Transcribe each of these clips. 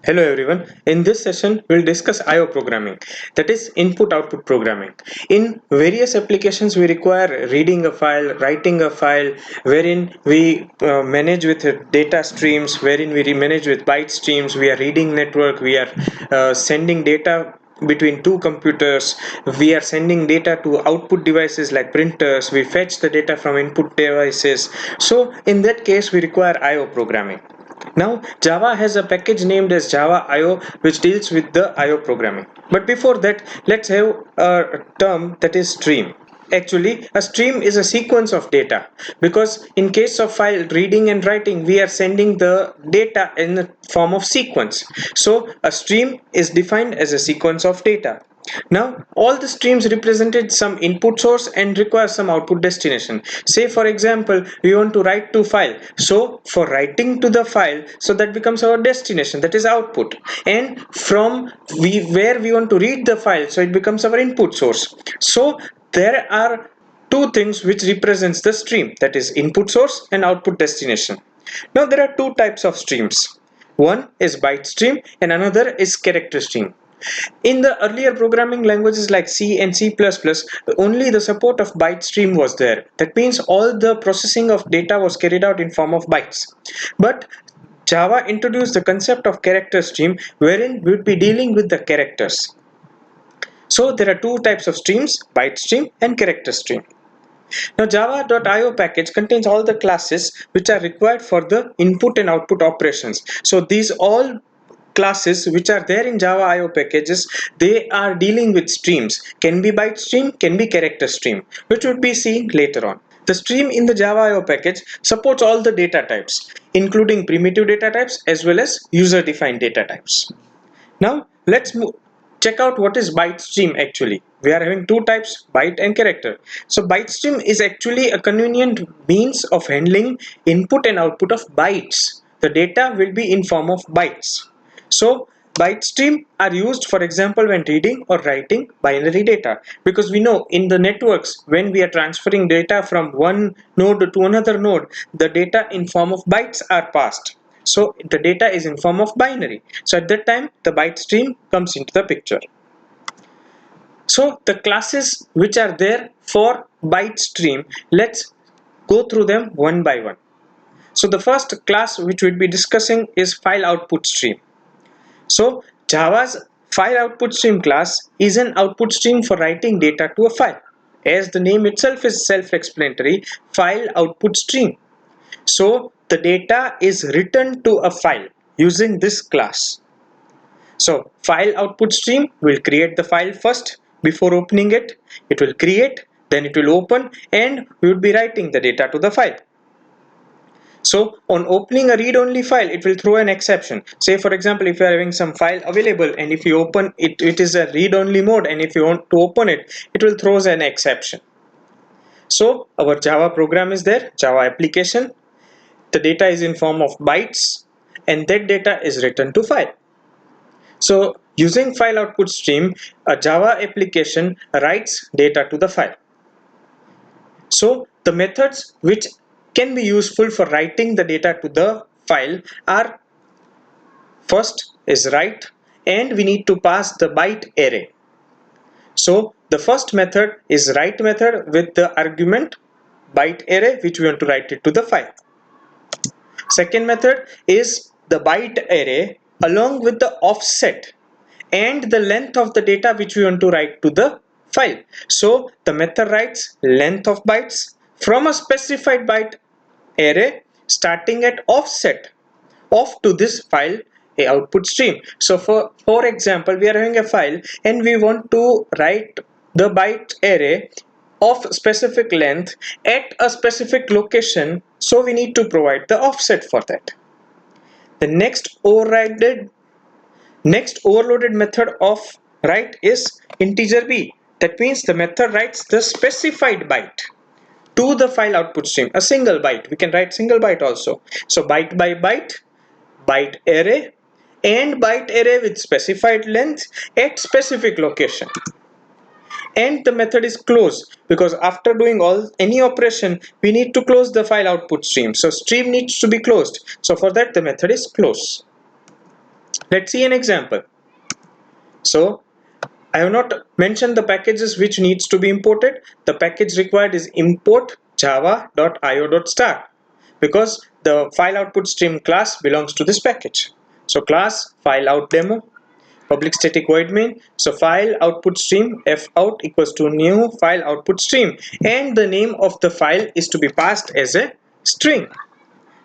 Hello everyone. In this session, we'll discuss I/O programming, that is input-output programming. In various applications, we require reading a file, writing a file, wherein we manage with data streams, wherein we manage with byte streams. We are reading network, we are sending data between two computers, we are sending data to output devices like printers, we fetch the data from input devices. So in that case, we require I/O programming. Now Java has a package named as Java IO which deals with the IO programming. But before that, let's have a term that is stream. Actually, a stream is a sequence of data, because in case of file reading and writing, we are sending the data in the form of sequence. So a stream is defined as a sequence of data. Now, all the streams represented some input source and require some output destination. Say for example, we want to write to file. So for writing to the file, so that becomes our destination, that is output. And from where we want to read the file, so it becomes our input source. So there are two things which represents the stream, that is input source and output destination. Now there are two types of streams. One is byte stream and another is character stream. In the earlier programming languages like C and C++, only the support of byte stream was there. That means all the processing of data was carried out in form of bytes. But Java introduced the concept of character stream, wherein we would be dealing with the characters. So there are two types of streams, byte stream and character stream. Now java.io package contains all the classes which are required for the input and output operations. So these all classes which are there in Java IO packages, they are dealing with streams. Can be byte stream, can be character stream, which would be seen later on. The stream in the Java IO package supports all the data types, including primitive data types as well as user-defined data types. Now let's check out what is byte stream actually. We are having two types, byte and character. So byte stream is actually a convenient means of handling input and output of bytes. The data will be in form of bytes. So byte stream are used, for example, when reading or writing binary data, because we know in the networks when we are transferring data from one node to another node, the data in form of bytes are passed. So the data is in form of binary. So at that time the byte stream comes into the picture. So the classes which are there for byte stream, let's go through them one by one. So the first class which we'll be discussing is FileOutputStream. So Java's FileOutputStream class is an output stream for writing data to a file. As the name itself is self-explanatory, FileOutputStream. So the data is written to a file using this class. So FileOutputStream will create the file first before opening it. It will create, then it will open, and we would be writing the data to the file. So on opening a read-only file, it will throw an exception. Say for example, if you are having some file available and if you open it, it is a read-only mode, and if you want to open it, it will throw an exception. So our Java program is there, Java application. The data is in form of bytes and that data is written to file. So using FileOutputStream, a Java application writes data to the file. So the methods which can be useful for writing the data to the file are, first is write, and we need to pass the byte array. So the first method is write method with the argument byte array which we want to write it to the file. Second method is the byte array along with the offset and the length of the data which we want to write to the file. So the method writes length of bytes from a specified byte array starting at offset off to this file a output stream. So for example, we are having a file and we want to write the byte array of specific length at a specific location, so we need to provide the offset for that. The next overloaded method of write is integer b. That means the method writes the specified byte to the file output stream, a single byte. We can write single byte also. So byte by byte, byte array, and byte array with specified length at specific location. And the method is close, because after doing any operation we need to close the file output stream. So stream needs to be closed. So for that the method is close. Let's see an example. So I have not mentioned the packages which needs to be imported. The package required is import java.io.star because the file output stream class belongs to this package. So class file out demo, public static void main. So file output stream f out equals to new file output stream, and the name of the file is to be passed as a string.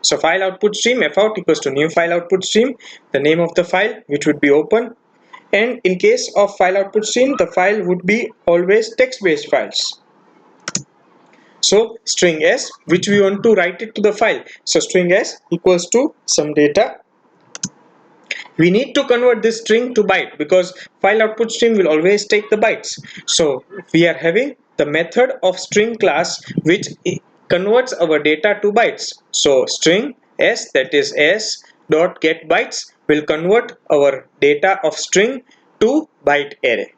So file output stream f out equals to new file output stream, the name of the file which would be open, and in case of file output stream the file would be always text based files. So string s which we want to write it to the file. So string s equals to some data. We need to convert this string to byte because file output stream will always take the bytes. So we are having the method of string class which converts our data to bytes. So string s, that is s dot get bytes, will convert our data of string to byte array,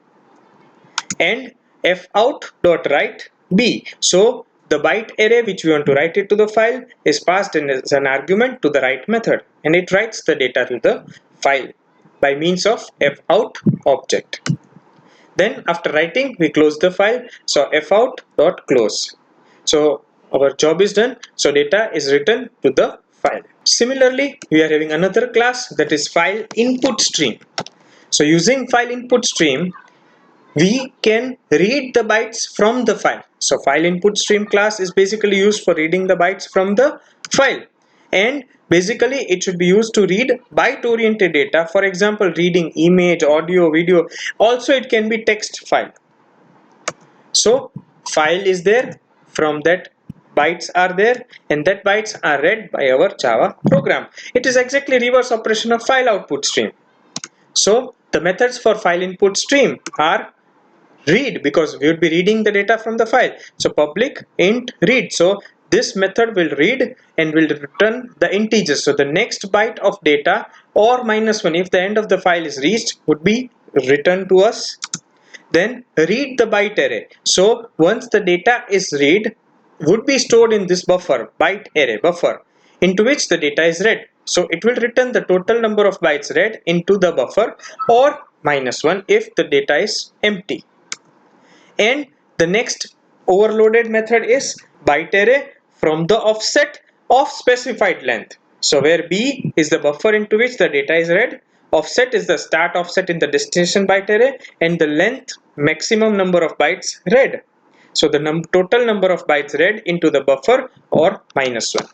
and f out dot write b. So the byte array which we want to write it to the file is passed in as an argument to the write method, and it writes the data to the file by means of f out object. Then after writing we close the file. So f out dot close. So our job is done. So data is written to the file. Similarly, we are having another class, that is file input stream. So using file input stream we can read the bytes from the file. So file input stream class is basically used for reading the bytes from the file, and basically it should be used to read byte oriented data. For example, reading image, audio, video. Also it can be text file. So file is there, from that bytes are there, and that bytes are read by our Java program. It is exactly reverse operation of file output stream. So the methods for file input stream are read, because we would be reading the data from the file. So public int read. So this method will read and will return the integers. So the next byte of data or -1 if the end of the file is reached would be returned to us. Then read the byte array. So once the data is read, would be stored in this buffer, byte array buffer, into which the data is read. So it will return the total number of bytes read into the buffer, or -1 if the data is empty. And the next overloaded method is byte array from the offset of specified length. So where b is the buffer into which the data is read, offset is the start offset in the destination byte array, and the length maximum number of bytes read. So the total number of bytes read into the buffer, or -1.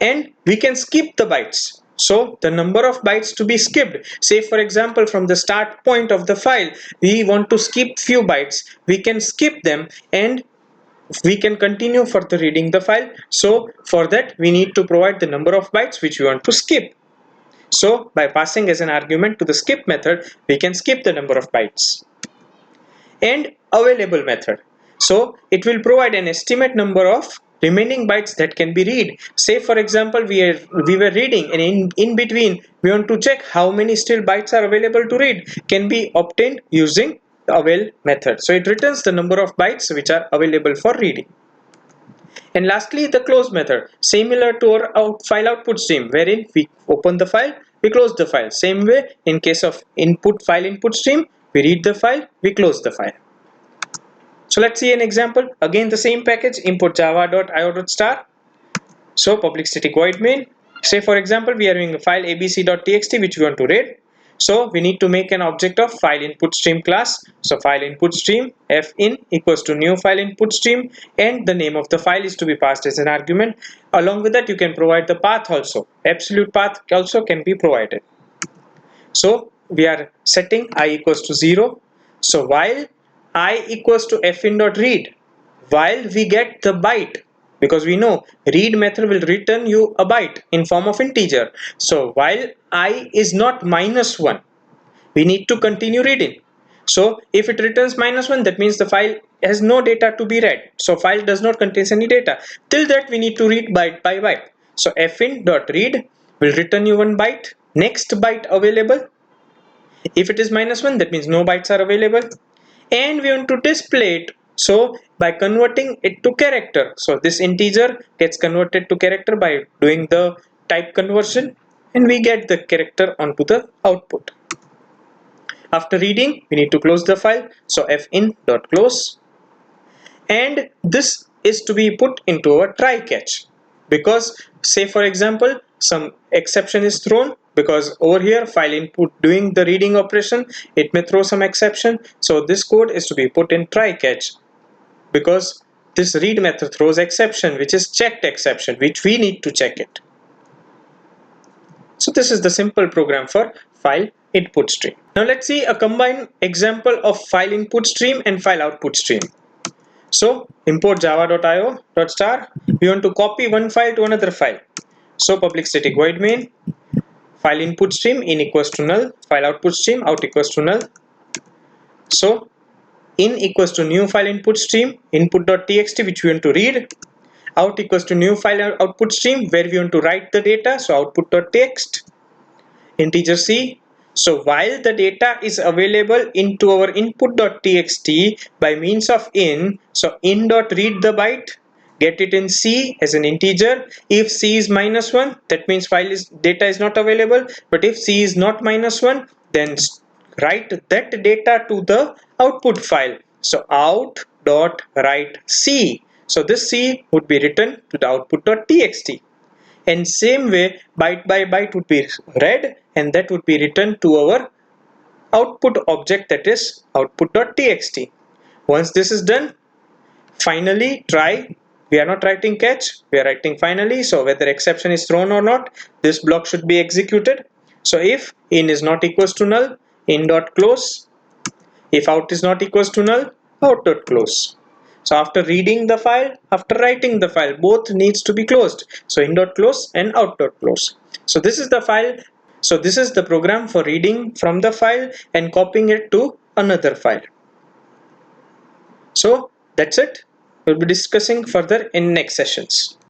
And we can skip the bytes. So the number of bytes to be skipped, say for example from the start point of the file we want to skip few bytes, we can skip them and we can continue further reading the file. So for that we need to provide the number of bytes which we want to skip. So by passing as an argument to the skip method we can skip the number of bytes. And available method, so it will provide an estimate number of remaining bytes that can be read. Say for example we were reading, and in between we want to check how many still bytes are available to read, can be obtained using the avail method. So it returns the number of bytes which are available for reading. And lastly, the close method, similar to our file output stream, wherein we open the file, we close the file. Same way in case of file input stream, we read the file, we close the file. So let's see an example. Again the same package, import java.io.star. So public static void main. Say for example we are having a file abc.txt which we want to read. So we need to make an object of file input stream class. So file input stream fin equals to new file input stream, and the name of the file is to be passed as an argument. Along with that you can provide the path also. Absolute path also can be provided. So we are setting I equals to 0. So while I equals to fin.read, while we get the byte, because we know read method will return you a byte in form of integer. So while I is not -1, we need to continue reading. So if it returns -1, that means the file has no data to be read. So file does not contain any data. Till that we need to read byte by byte. So fin.read will return you one byte, next byte available. If it is -1, that means no bytes are available, and we want to display it. So by converting it to character, so this integer gets converted to character by doing the type conversion, and we get the character onto the output. After reading, we need to close the file, so fin.close, and this is to be put into our try catch, because say for example some exception is thrown, because over here file input doing the reading operation, it may throw some exception, so this code is to be put in try catch, because this read method throws exception which is checked exception, which we need to check it. So this is the simple program for file input stream. Now let's see a combined example of file input stream and file output stream. So import java.io.star. We want to copy one file to another file. So public static void main file input stream in equals to null, file output stream out equals to null. So in equals to new file input stream input.txt which we want to read, out equals to new file output stream where we want to write the data, so output.txt integer c. So while the data is available into our input.txt by means of in, so in.read the byte, get it in c as an integer. If c is -1, that means data is not available, but if c is not -1, then write that data to the output file, so out.write c. So this c would be written to the output.txt. And same way byte by byte would be read, and that would be written to our output object, that is output.txt. Once this is done, finally try, we are not writing catch, we are writing finally, so whether exception is thrown or not, this block should be executed. So if in is not equals to null, in.close, if out is not equals to null, out.close. So after reading the file, after writing the file, both needs to be closed. So in.close and out.close. So this is the file. So this is the program for reading from the file and copying it to another file. So that's it. We'll be discussing further in next sessions.